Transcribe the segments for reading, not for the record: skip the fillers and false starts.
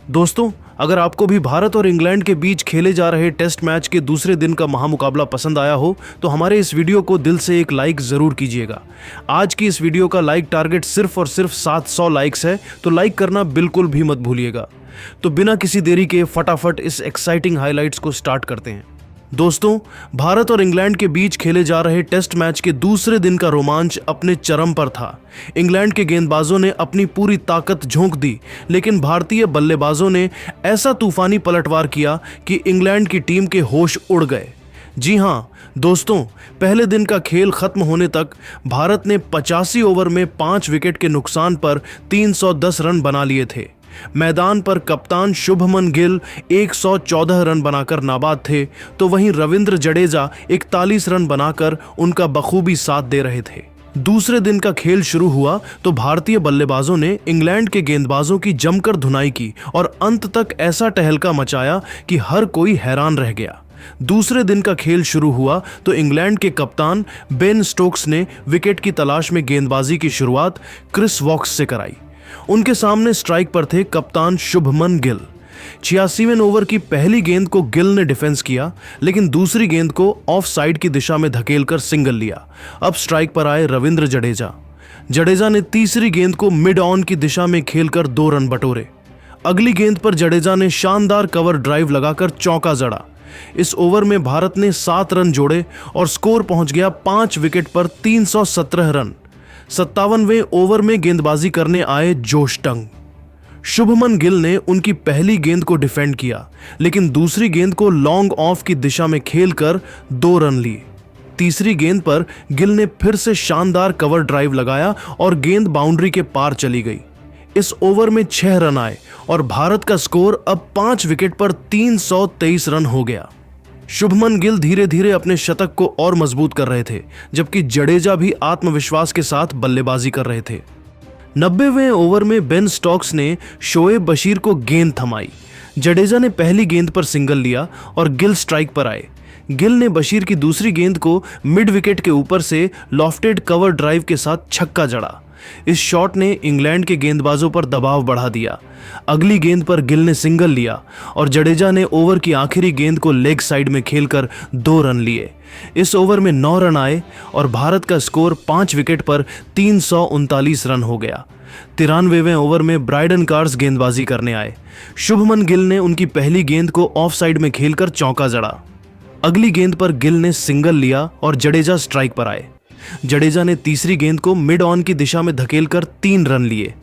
दोस्तों, अगर आपको भी भारत और इंग्लैंड के बीच खेले जा रहे टेस्ट मैच के दूसरे दिन का महामुकाबला पसंद आया हो तो हमारे इस वीडियो को दिल से एक लाइक जरूर कीजिएगा। आज की इस वीडियो का लाइक टारगेट सिर्फ और सिर्फ 700 लाइक्स है, तो लाइक करना बिल्कुल भी मत भूलिएगा। तो बिना किसी देरी के फटाफट इस एक्साइटिंग हाइलाइट्स को स्टार्ट करते हैं। दोस्तों, भारत और इंग्लैंड के बीच खेले जा रहे टेस्ट मैच के दूसरे दिन का रोमांच अपने चरम पर था। इंग्लैंड के गेंदबाजों ने अपनी पूरी ताकत झोंक दी, लेकिन भारतीय बल्लेबाजों ने ऐसा तूफानी पलटवार किया कि इंग्लैंड की टीम के होश उड़ गए। जी हां दोस्तों, पहले दिन का खेल खत्म होने तक भारत ने 85 ओवर में 5 विकेट के नुकसान पर 310 रन बना लिए थे। मैदान पर कप्तान शुभमन गिल 114 रन बनाकर नाबाद थे, तो वहीं रविंद्र जडेजा 41 रन बनाकर उनका बखूबी साथ दे रहे थे। दूसरे दिन का खेल शुरू हुआ तो भारतीय बल्लेबाजों ने इंग्लैंड के गेंदबाजों की जमकर धुनाई की और अंत तक ऐसा टहलका मचाया कि हर कोई हैरान रह गया। दूसरे दिन का खेल शुरू हुआ तो इंग्लैंड के कप्तान बेन स्टोक्स ने विकेट की तलाश में गेंदबाजी की शुरुआत क्रिस वॉक्स से कराई। उनके सामने स्ट्राइक पर थे कप्तान शुभमन गिल। 86वें ओवर की पहली गेंद को गिल ने डिफेंस किया, लेकिन दूसरी गेंद को ऑफ साइड की दिशा में धकेलकर सिंगल लिया। अब स्ट्राइक पर आए रविंद्र जडेजा ने तीसरी गेंद को मिड ऑन की दिशा में खेलकर 2 रन बटोरे। अगली गेंद पर जडेजा ने शानदार कवर ड्राइव लगाकर चौका जड़ा। इस ओवर में भारत ने 7 रन जोड़े और स्कोर पहुंच गया 5 विकेट पर 317 रन। 57वें ओवर में गेंदबाजी करने आए जोश टंग। शुभमन गिल ने उनकी पहली गेंद को डिफेंड किया, लेकिन दूसरी गेंद को लॉन्ग ऑफ की दिशा में खेलकर 2 रन लिए। तीसरी गेंद पर गिल ने फिर से शानदार कवर ड्राइव लगाया और गेंद बाउंड्री के पार चली गई। इस ओवर में 6 रन आए और भारत का स्कोर अब 5 विकेट पर 323 रन हो गया। शुभमन गिल धीरे धीरे अपने शतक को और मजबूत कर रहे थे, जबकि जडेजा भी आत्मविश्वास के साथ बल्लेबाजी कर रहे थे। 90वें ओवर में बेन स्टोक्स ने शोएब बशीर को गेंद थमाई। जडेजा ने पहली गेंद पर सिंगल लिया और गिल स्ट्राइक पर आए। गिल ने बशीर की दूसरी गेंद को मिड विकेट के ऊपर से लॉफ्टेड कवर ड्राइव के साथ छक्का जड़ा। इस शॉट ने इंग्लैंड के गेंदबाजों पर दबाव बढ़ा दिया। अगली गेंद पर गिल ने सिंगल लिया और जडेजा ने ओवर की आखिरी गेंद को लेग साइड में खेलकर 2 रन लिए। इस ओवर में 9 रन आए और भारत का स्कोर 5 विकेट पर 339 रन हो गया। 93वें ओवर में ब्राइडन कार्स गेंदबाजी करने आए। शुभमन गिल ने उनकी पहली गेंद को ऑफ साइड में खेलकर चौका जड़ा। अगली गेंद पर गिल ने सिंगल लिया और जडेजा स्ट्राइक पर आए। जडेजा ने तीसरी गेंद को मिड ऑन की दिशा में धकेलकर 3 रन लिए।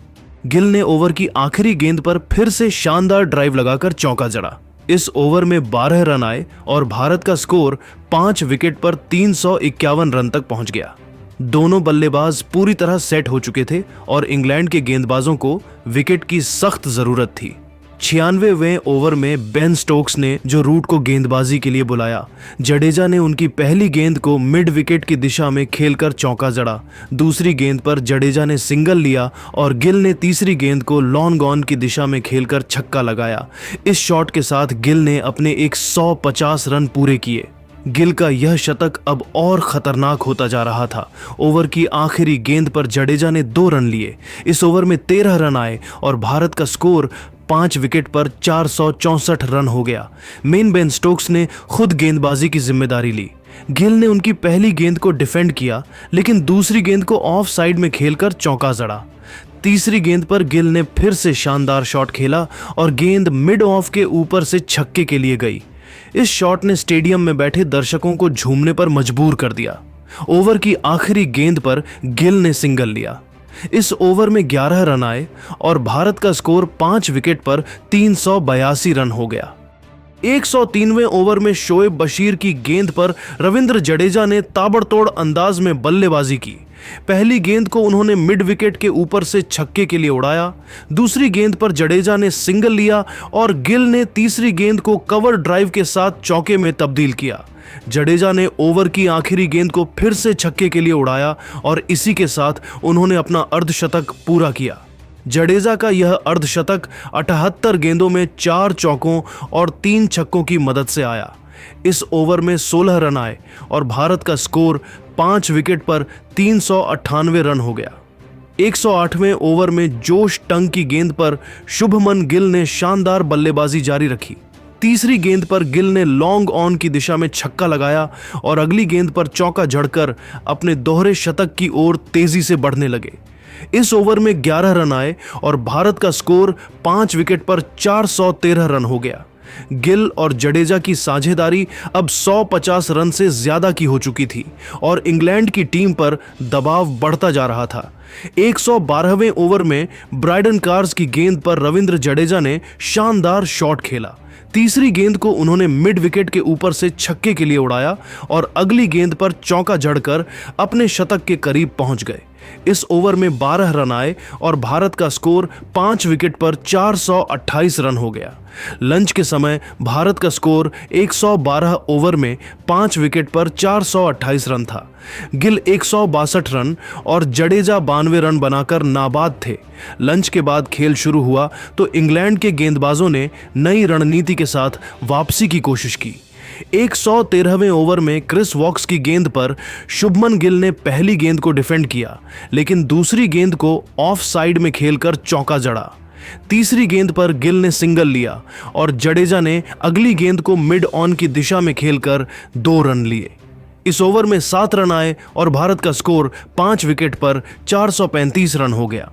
गिल ने ओवर की आखिरी गेंद पर फिर से शानदार ड्राइव लगाकर चौका जड़ा। इस ओवर में 12 रन आए और भारत का स्कोर 5 विकेट पर 351 रन तक पहुंच गया। दोनों बल्लेबाज पूरी तरह सेट हो चुके थे और इंग्लैंड के गेंदबाजों को विकेट की सख्त जरूरत थी। 96वें ओवर में बेन स्टोक्स ने जो रूट को गेंदबाजी के लिए बुलाया। जडेजा ने उनकी पहली गेंद को मिड विकेट की दिशा में खेलकर चौका जड़ा। दूसरी गेंद पर जडेजा ने सिंगल लिया और गिल ने तीसरी गेंद को लॉन्ग ऑन की दिशा में खेलकर छक्का लगाया। इस शॉट के साथ गिल ने अपने 150 रन पूरे किए। गिल का यह शतक अब और खतरनाक होता जा रहा था। ओवर की आखिरी गेंद पर जडेजा ने 2 रन लिए। इस ओवर में 13 रन आए और भारत का स्कोर 5 विकेट पर 464 रन हो गया। मेन बेन स्टोक्स ने खुद गेंदबाजी की जिम्मेदारी ली। गिल ने उनकी पहली गेंद को डिफेंड किया, लेकिन दूसरी गेंद को ऑफ साइड में खेलकर चौका जड़ा। तीसरी गेंद पर गिल ने फिर से शानदार शॉट खेला और गेंद मिड ऑफ के ऊपर से छक्के के लिए गई। इस शॉट ने स्टेडियम में बैठे दर्शकों को झूमने पर मजबूर कर दिया। ओवर की आखिरी गेंद पर गिल ने सिंगल लिया। इस ओवर में 11 रन आए और भारत का स्कोर 5 विकेट पर 382 रन हो गया। 103वें ओवर में शोएब बशीर की गेंद पर रविंद्र जडेजा ने ताबड़तोड़ अंदाज में बल्लेबाजी की। पहली गेंद को उन्होंने मिड विकेट के ऊपर से छक्के के लिए उड़ाया। दूसरी गेंद पर जडेजा ने सिंगल लिया और गिल ने तीसरी गेंद को कवर ड्राइव के साथ चौके में तब्दील किया। जडेजा ने ओवर की आखिरी गेंद को फिर से छक्के के लिए उड़ाया और इसी के साथ उन्होंने अपना अर्धशतक पूरा किया। जडेजा का यह अर्धशतक 78 गेंदों में 4 चौकों और 3 छक्कों की मदद से आया। इस ओवर में 16 रन आए और भारत का स्कोर 5 विकेट पर 398 रन हो गया। 108वें ओवर में जोश टंग की गेंद पर शुभमन गिल ने शानदार बल्लेबाजी जारी रखी। तीसरी गेंद पर गिल ने लॉन्ग ऑन की दिशा में छक्का लगाया और अगली गेंद पर चौका जड़कर अपने दोहरे शतक की ओर तेजी से बढ़ने लगे। इस ओवर में 11 रन आए और भारत का स्कोर 5 विकेट पर 413 रन हो गया। गिल और जडेजा की साझेदारी अब 150 रन से ज्यादा की हो चुकी थी और इंग्लैंड की टीम पर दबाव बढ़ता जा रहा था। 112वें ओवर में ब्राइडन कार्स की गेंद पर रविंद्र जडेजा ने शानदार शॉट खेला। तीसरी गेंद को उन्होंने मिड विकेट के ऊपर से छक्के के लिए उड़ाया और अगली गेंद पर चौका जड़कर अपने शतक के करीब पहुंच गए। इस ओवर में 12 रन आए और भारत का स्कोर 5 विकेट पर 428 रन हो गया। लंच के समय भारत का स्कोर 112 ओवर में 5 विकेट पर 428 रन था। गिल 162 रन और जडेजा 92 रन बनाकर नाबाद थे। लंच के बाद खेल शुरू हुआ तो इंग्लैंड के गेंदबाजों ने नई रणनीति के साथ वापसी की कोशिश की। 113वें ओवर में क्रिस वॉक्स की गेंद पर शुभमन गिल ने पहली गेंद को डिफेंड किया, लेकिन दूसरी गेंद को ऑफ साइड में खेलकर चौका जड़ा। तीसरी गेंद पर गिल ने सिंगल लिया और जडेजा ने अगली गेंद को मिड ऑन की दिशा में खेलकर 2 रन लिए। इस ओवर में 7 रन आए और भारत का स्कोर 5 विकेट पर 435 रन हो गया।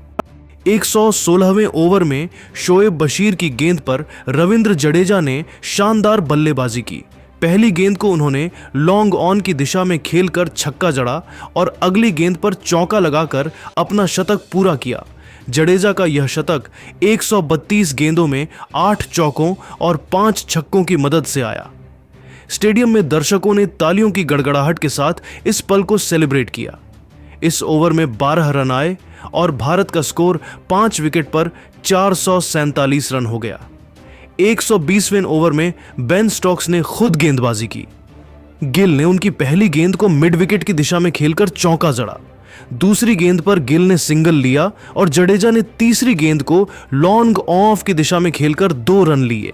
116वें ओवर में शोएब बशीर की गेंद पर रविंद्र जडेजा ने शानदार बल्लेबाजी की। पहली गेंद को उन्होंने लॉन्ग ऑन की दिशा में खेलकर छक्का जड़ा और अगली गेंद पर चौका लगाकर अपना शतक पूरा किया। जडेजा का यह शतक 132 गेंदों में 8 चौकों और 5 छक्कों की मदद से आया। स्टेडियम में दर्शकों ने तालियों की गड़गड़ाहट के साथ इस पल को सेलिब्रेट किया। इस ओवर में 12 रन आए और भारत का स्कोर 5 विकेट पर 447 रन हो गया। 120वें ओवर में बेन स्टोक्स ने खुद गेंदबाजी की। गिल ने उनकी पहली गेंद को मिड विकेट की दिशा में खेलकर चौका जड़ा। दूसरी गेंद पर गिल ने सिंगल लिया और जडेजा ने तीसरी गेंद को लॉन्ग ऑफ की दिशा में खेलकर 2 रन लिए।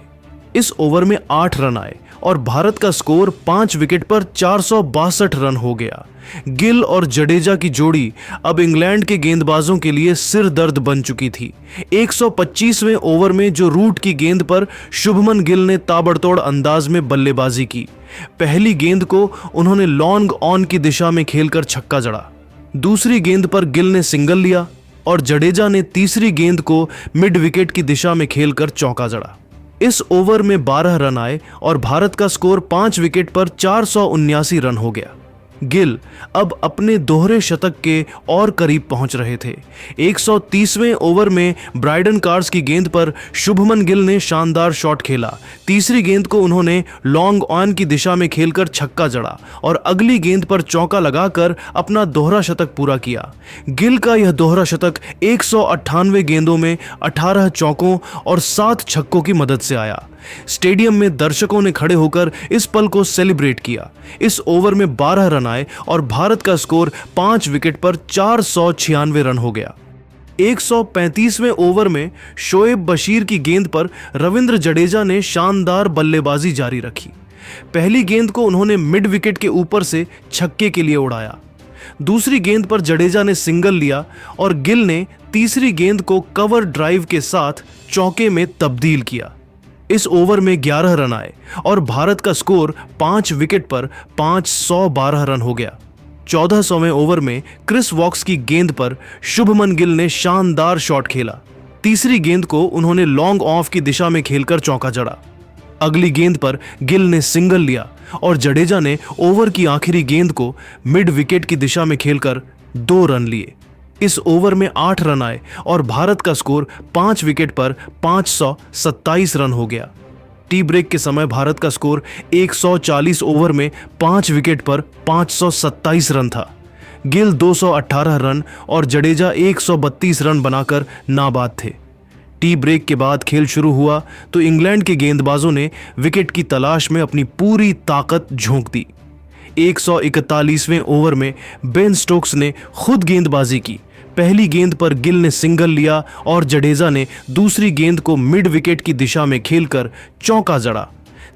इस ओवर में 8 रन आए और भारत का स्कोर 5 विकेट पर 462 रन हो गया। गिल और जडेजा की जोड़ी अब इंग्लैंड के गेंदबाजों के लिए सिर दर्द बन चुकी थी। 125वें ओवर में जो रूट की गेंद पर शुभमन गिल ने ताबड़तोड़ अंदाज में बल्लेबाजी की। पहली गेंद को उन्होंने लॉन्ग ऑन की दिशा में खेलकर छक्का जड़ा। दूसरी गेंद पर गिल ने सिंगल लिया और जडेजा ने तीसरी गेंद को मिड विकेट की दिशा में खेलकर चौका जड़ा। इस ओवर में 12 रन आए और भारत का स्कोर 5 विकेट पर 479 रन हो गया। गिल अब अपने दोहरे शतक के और करीब पहुंच रहे थे। 130वें ओवर में ब्राइडन कार्स की गेंद पर शुभमन गिल ने शानदार शॉट खेला। तीसरी गेंद को उन्होंने लॉन्ग ऑन की दिशा में खेलकर छक्का जड़ा और अगली गेंद पर चौका लगाकर अपना दोहरा शतक पूरा किया। गिल का यह दोहरा शतक 198 गेंदों में 18 चौकों और 7 छक्कों की मदद से आया। स्टेडियम में दर्शकों ने खड़े होकर इस पल को सेलिब्रेट किया। इस ओवर में 12 रन आए और भारत का स्कोर 5 विकेट पर 496 रन हो गया। 135वें ओवर में शोएब बशीर की गेंद पर रविंद्र जडेजा ने शानदार बल्लेबाजी जारी रखी। पहली गेंद को उन्होंने मिड विकेट के ऊपर से छक्के के लिए उड़ाया। दूसरी गेंद पर जडेजा ने सिंगल लिया और गिल ने तीसरी गेंद को कवर ड्राइव के साथ चौके में तब्दील किया। इस ओवर में 11 रन आए और भारत का स्कोर 5 विकेट पर 512 रन हो गया। 1400वें ओवर में क्रिस वॉक्स की गेंद पर शुभमन गिल ने शानदार शॉट खेला। तीसरी गेंद को उन्होंने लॉन्ग ऑफ की दिशा में खेलकर चौका जड़ा। अगली गेंद पर गिल ने सिंगल लिया और जडेजा ने ओवर की आखिरी गेंद को मिड विकेट की दिशा में खेलकर 2 रन लिए। इस ओवर में 8 रन आए और भारत का स्कोर 5 विकेट पर 527 रन हो गया। टी ब्रेक के समय भारत का स्कोर 140 ओवर में 5 विकेट पर 527 रन था। गिल 218 रन और जडेजा 132 रन बनाकर नाबाद थे। टी ब्रेक के बाद खेल शुरू हुआ तो इंग्लैंड के गेंदबाजों ने विकेट की तलाश में अपनी पूरी ताकत झोंक दी। 141वें ओवर में बेन स्टोक्स ने खुद गेंदबाजी की। पहली गेंद पर गिल ने सिंगल लिया और जडेजा ने दूसरी गेंद को मिड विकेट की दिशा में खेलकर चौका जड़ा।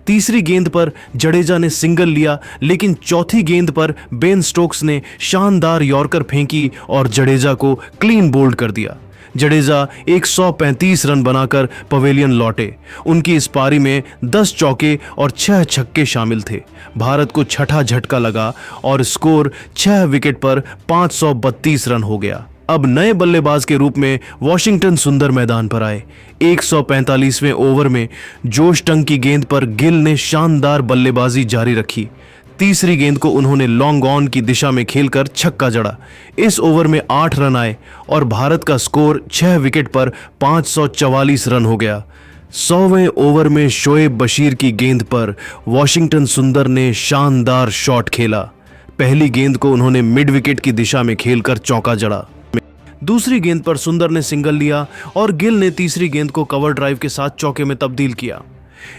तीसरी गेंद पर जडेजा ने सिंगल लिया, लेकिन चौथी गेंद पर बेन स्टोक्स ने शानदार यॉर्कर फेंकी और जडेजा को क्लीन बोल्ड कर दिया। जडेजा 135 रन बनाकर पवेलियन लौटे। उनकी इस पारी में 10 चौके और 6 छक्के शामिल थे। भारत को छठा झटका लगा और स्कोर 6 विकेट पर 532 रन हो गया। अब नए बल्लेबाज के रूप में वॉशिंगटन सुंदर मैदान पर आए। 145वें ओवर में जोश टंग की गेंद पर गिल ने शानदार बल्लेबाजी जारी रखी। तीसरी गेंद को उन्होंने लॉन्ग ऑन की दिशा में खेलकर छक्का जड़ा। इस ओवर में 8 रन आए और भारत का स्कोर 6 विकेट पर 544 रन हो गया। 100वें ओवर में शोएब बशीर की गेंद पर वॉशिंगटन सुंदर ने शानदार शॉट खेला। पहली गेंद को उन्होंने मिड विकेट की दिशा में खेलकर चौका जड़ा। दूसरी गेंद पर सुंदर ने सिंगल लिया और गिल ने तीसरी गेंद को कवर ड्राइव के साथ चौके में तब्दील किया।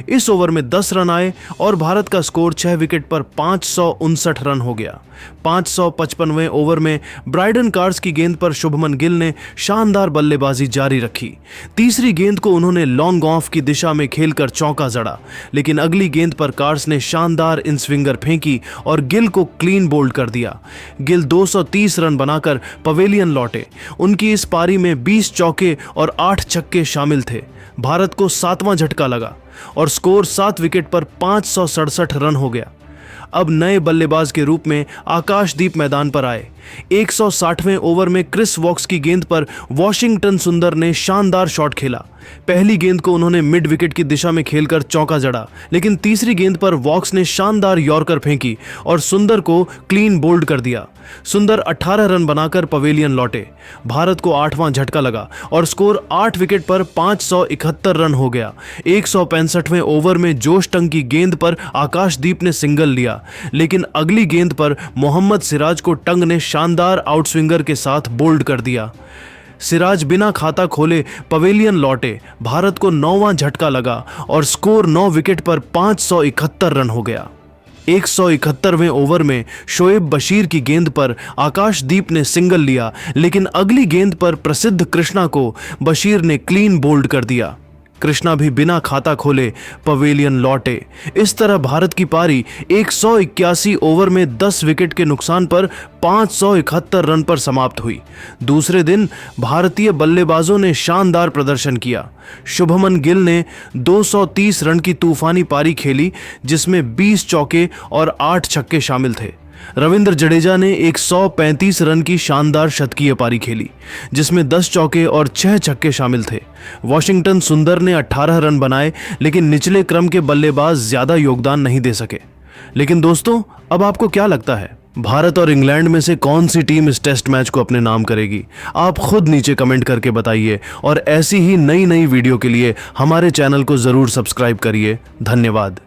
इस ओवर में 10 रन आए और भारत का स्कोर 6 विकेट पर 559 रन हो गया। 555वें ओवर में ब्राइडन कार्स की गेंद पर शुभमन गिल ने शानदार बल्लेबाजी जारी रखी। तीसरी गेंद को उन्होंने लॉन्ग ऑफ की दिशा में खेलकर चौका जड़ा, लेकिन अगली गेंद पर कार्स ने शानदार इन स्विंगर फेंकी और गिल को क्लीन बोल्ड कर दिया। गिल 230 रन बनाकर पवेलियन लौटे। उनकी इस पारी में 20 चौके और 8 छक्के शामिल थे। भारत को 7वां झटका लगा और स्कोर 7 विकेट पर 567 रन हो गया। अब नए बल्लेबाज के रूप में आकाशदीप मैदान पर आए। 160वें ओवर में क्रिस वॉक्स की गेंद पर वॉशिंगटन सुंदर ने शानदार शॉट खेला। पहली गेंद को उन्होंने मिड विकेट की दिशा में खेलकर चौका जड़ा, लेकिन तीसरी गेंद पर वॉक्स ने शानदार यॉर्कर फेंकी और सुंदर को क्लीन बोल्ड कर दिया। सुंदर 18 रन बनाकर पवेलियन लौटे। भारत को 8वां झटका लगा और स्कोर 8 विकेट पर 571 रन हो गया। 165वें ओवर में जोश टंग की गेंद पर आकाशदीप ने सिंगल लिया, लेकिन अगली गेंद पर मोहम्मद सिराज को टंग ने शानदार आउटस्विंगर के साथ बोल्ड कर दिया। सिराज बिना खाता खोले पवेलियन लौटे। भारत को 9वां झटका लगा और स्कोर 9 विकेट पर 571 रन हो गया। 171वें ओवर में शोएब बशीर की गेंद पर आकाशदीप ने सिंगल लिया, लेकिन अगली गेंद पर प्रसिद्ध कृष्णा को बशीर ने क्लीन बोल्ड कर दिया। कृष्णा भी बिना खाता खोले पवेलियन लौटे। इस तरह भारत की पारी 181 ओवर में 10 विकेट के नुकसान पर 571 रन पर समाप्त हुई। दूसरे दिन भारतीय बल्लेबाजों ने शानदार प्रदर्शन किया। शुभमन गिल ने 230 रन की तूफानी पारी खेली, जिसमें 20 चौके और 8 छक्के शामिल थे। रविंद्र जडेजा ने 135 रन की शानदार शतकीय पारी खेली, जिसमें 10 चौके और 6 छक्के शामिल थे। वॉशिंगटन सुंदर ने 18 रन बनाए, लेकिन निचले क्रम के बल्लेबाज ज्यादा योगदान नहीं दे सके। लेकिन दोस्तों, अब आपको क्या लगता है, भारत और इंग्लैंड में से कौन सी टीम इस टेस्ट मैच को अपने नाम करेगी? आप खुद नीचे कमेंट करके बताइए और ऐसी ही नई वीडियो के लिए हमारे चैनल को जरूर सब्सक्राइब करिए। धन्यवाद।